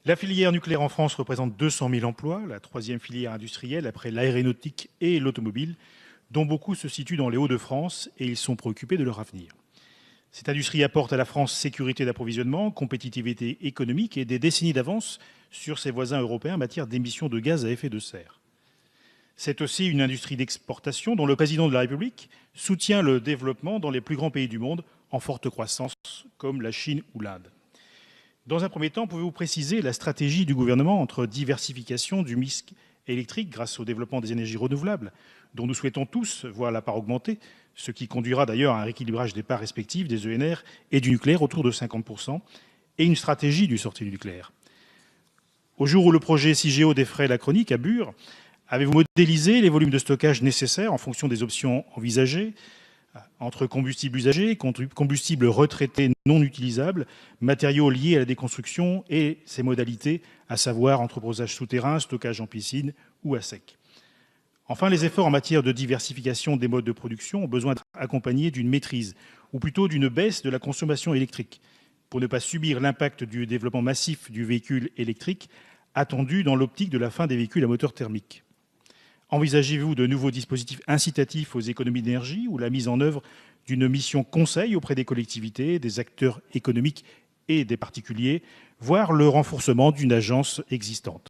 La filière nucléaire en France représente 200 000 emplois, la troisième filière industrielle après l'aéronautique et l'automobile, dont beaucoup se situent dans les Hauts-de-France et ils sont préoccupés de leur avenir. Cette industrie apporte à la France sécurité d'approvisionnement, compétitivité économique et des décennies d'avance sur ses voisins européens en matière d'émissions de gaz à effet de serre. C'est aussi une industrie d'exportation dont le président de la République soutient le développement dans les plus grands pays du monde en forte croissance, comme la Chine ou l'Inde. Dans un premier temps, pouvez-vous préciser la stratégie du gouvernement entre diversification du mix électrique grâce au développement des énergies renouvelables, dont nous souhaitons tous voir la part augmenter, ce qui conduira d'ailleurs à un rééquilibrage des parts respectives des ENR et du nucléaire autour de 50%, et une stratégie du sortie du nucléaire. Au jour où le projet CIGEO défraie la chronique à Bure, avez-vous modélisé les volumes de stockage nécessaires en fonction des options envisagées entre combustibles usagés, combustibles retraités non utilisables, matériaux liés à la déconstruction et ses modalités, à savoir entreposage souterrain, stockage en piscine ou à sec? Enfin, les efforts en matière de diversification des modes de production ont besoin d'être accompagnés d'une maîtrise, ou plutôt d'une baisse de la consommation électrique, pour ne pas subir l'impact du développement massif du véhicule électrique attendu dans l'optique de la fin des véhicules à moteur thermique. Envisagez-vous de nouveaux dispositifs incitatifs aux économies d'énergie ou la mise en œuvre d'une mission conseil auprès des collectivités, des acteurs économiques et des particuliers, voire le renforcement d'une agence existante?